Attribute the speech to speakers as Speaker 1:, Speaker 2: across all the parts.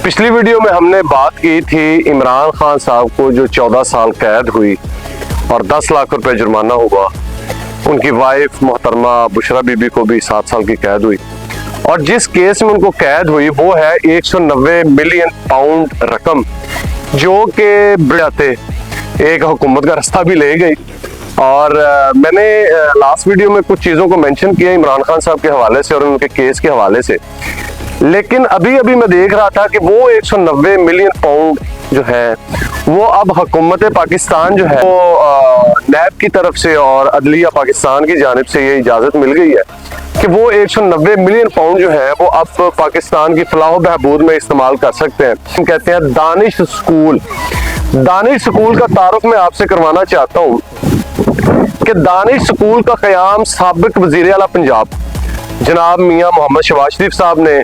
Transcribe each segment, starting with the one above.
Speaker 1: पिछली वीडियो में हमने बात की थी इमरान खान साहब को जो 14 साल कैद हुई और 10 लाख रुपए जुर्माना हुआ। उनकी वाइफ मोहतरमा बुशरा बीबी को भी 7 साल की कैद हुई और जिस केस में उनको कैद हुई वो है 190 मिलियन पाउंड रकम, जो कि बढ़ाते एक हुकूमत का रास्ता भी ले गई। और मैंने लास्ट वीडियो में कुछ चीज़ों को मेंशन किया इमरान खान साहब के हवाले से और उनके केस के हवाले से, लेकिन अभी मैं देख रहा था कि वो 190 मिलियन पाउंड जो है वो अब हुकूमत पाकिस्तान जो है वो नैब की तरफ से और अदलिया पाकिस्तान की जानिब से ये इजाज़त मिल गई है कि वो 190 मिलियन पाउंड जो है वो अब पाकिस्तान की फलाह बहबूद में इस्तेमाल कर सकते हैं। हम कहते हैं दानिश स्कूल। दानिश स्कूल का तारुफ मैं आपसे करवाना चाहता हूँ कि दानिश स्कूल का क़याम साबिक वज़ीर आला पंजाब जनाब मियाँ मोहम्मद शहबाज शरीफ साहब ने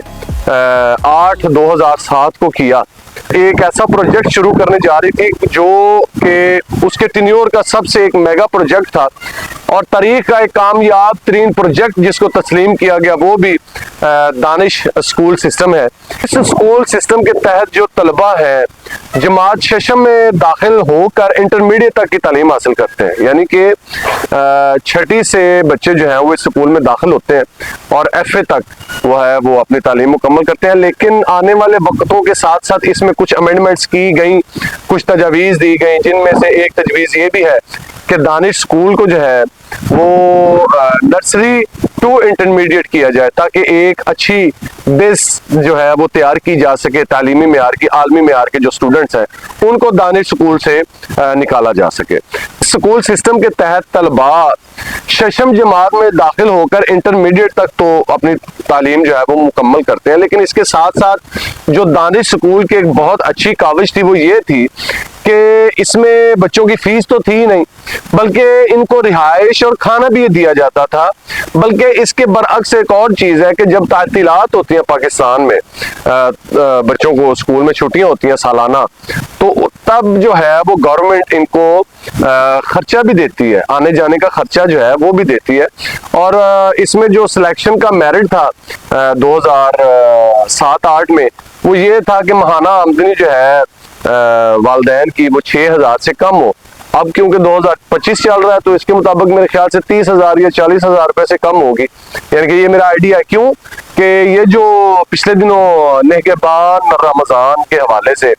Speaker 1: 8/2007 को किया। एक ऐसा प्रोजेक्ट शुरू करने जा रही थी जो कि उसके टेन्योर का सबसे एक मेगा प्रोजेक्ट था और तारीख का एक कामयाब तरीन प्रोजेक्ट जिसको तस्लीम किया गया वो भी दानिश स्कूल सिस्टम है। इस स्कूल सिस्टम के तहत जो तलबा है जमात शशम में दाखिल होकर इंटरमीडिएट तक की तालीम हासिल करते हैं, यानी कि छठी से बच्चे जो हैं वो इस स्कूल में दाखिल होते हैं और FA तक वो अपनी तालीम मुकम्मल करते हैं। लेकिन आने वाले वक्तों के साथ साथ इसमें कुछ अमेंडमेंट्स की गई, कुछ तजावीज़ दी गई, जिनमें से एक तजवीज़ ये भी है कि दानिश स्कूल को जो है वो नर्सरी टू इंटरमीडिएट किया जाए ताकि एक अच्छी बेस जो है वो तैयार की जा सके। तालीमी मेयार की, आलमी मेयार के जो स्टूडेंट्स हैं उनको दानिश स्कूल से निकाला जा सके। स्कूल सिस्टम के तहत तलबा शशम जमात में दाखिल होकर इंटरमीडिएट तक तो अपनी तालीम जो है वो मुकम्मल करते हैं, लेकिन इसके साथ साथ जो दानिश स्कूल की एक बहुत अच्छी काविश थी वो ये थी कि इसमें बच्चों की फीस तो थी नहीं, बल्कि इनको रिहाइश और खाना भी दिया जाता था। बल्कि इसके बरअक्स एक और चीज़ है कि जब तातीलात होती हैं पाकिस्तान में, बच्चों को स्कूल में छुट्टियां होती हैं सालाना, तो तब जो है वो गवर्नमेंट इनको खर्चा भी देती है, आने जाने का खर्चा जो है वो भी देती है। और इसमें जो सिलेक्शन का मेरिट था 2007-8 में वो ये था कि माहाना आमदनी जो है वालदैन की वो 6,000 से कम हो। अब क्योंकि 2025 चल रहा है तो इसके मुताबिक मेरे ख्याल से 30,000 या 40,000 रुपए से कम होगी। यानी कि ये मेरा आइडिया है, क्यों कि ये जो पिछले दिनों निगहबान रमज़ान के हवाले से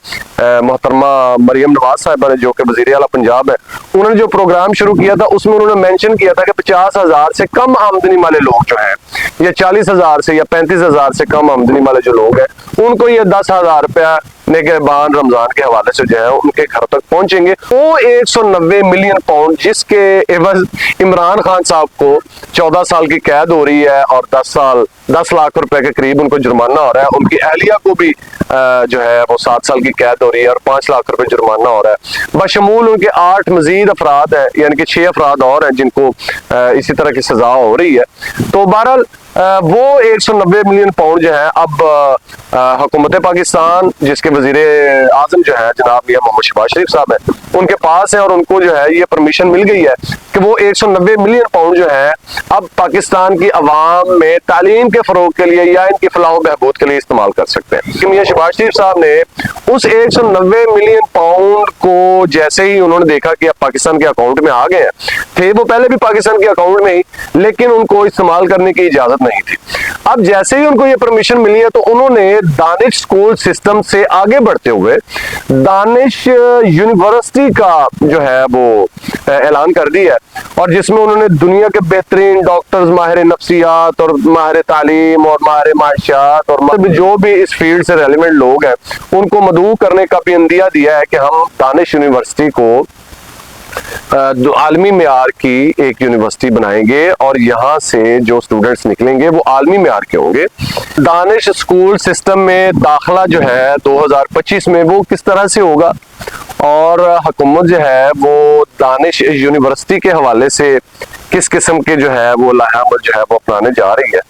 Speaker 1: मोहतरमा मरियम नवाज साहिबा ने, जो कि वज़ीर आला पंजाब है, उन्होंने जो प्रोग्राम शुरू किया था उसमें उन्होंने मेंशन किया था कि 50,000 से कम आमदनी वाले लोग जो हैं या 40,000 से या 35,000 से कम आमदनी वाले जो लोग हैं उनको ये 10,000 रुपया निगहबान रमजान के हवाले से जो है उनके घर तक पहुंचेंगे। वो 190 मिलियन पाउंड जिसके एवज इमरान खान साहब को 14 साल की कैद हो रही है और 10 लाख रुपए के करीब उनको जुर्माना हो रहा है। उनकी अहलिया को भी जो है वो 7 साल की कैद हो रही है और 5 लाख रुपए जुर्माना हो रहा है। बशमूल उनके 8 मजीद अफराद हैं, यानी कि 6 अफराद और हैं जिनको इसी तरह की सजा हो रही है। तो बहरहाल वो 190 मिलियन पाउंड जो है अब हुकूमत पाकिस्तान जिसके वजीर आजम जो है जनाब मियाँ मोहम्मद शहबाज शरीफ साहब है उनके पास है और उनको जो है ये परमिशन मिल गई है कि वो 190 मिलियन पाउंड जो है अब पाकिस्तान की अवाम में तालीम के फरोग के लिए या इनकी फलाह बहबूद के लिए इस्तेमाल कर सकते हैं। मियाँ शहबाज शरीफ साहब ने उस 190 मिलियन पाउंड को जैसे ही उन्होंने देखा कि अब पाकिस्तान के अकाउंट में आ गए हैं, थे वो पहले भी पाकिस्तान के अकाउंट में ही, लेकिन उनको इस्तेमाल करने की इजाजत नहीं थी। अब जैसे ही उनको ये परमिशन मिली है तो उन्होंने दानिश स्कूल सिस्टम से आगे बढ़ते हुए दानिश यूनिवर्सिटी का जो है वो ऐलान कर दिया है और जिसमें उन्होंने दुनिया के बेहतरीन डॉक्टर्स, माहिर नफ्सियात और माहिर तालीम और माहिर माशियात और जो भी इस फील्ड से रेलिवेंट लोग हैं उनको मदऊ करने का भी इंदिया दिया है कि हम दानिश यूनिवर्सिटी को आलमी मेयार की एक यूनिवर्सिटी बनाएंगे और यहाँ से जो स्टूडेंट्स निकलेंगे वो आलमी मेयार के होंगे। दानिश स्कूल सिस्टम में दाखला जो है 2025 में वो किस तरह से होगा और हुकूमत जो है वो दानिश यूनिवर्सिटी के हवाले से किस किस्म के जो है वो लायामत जो है वो अपनाने जा रही है।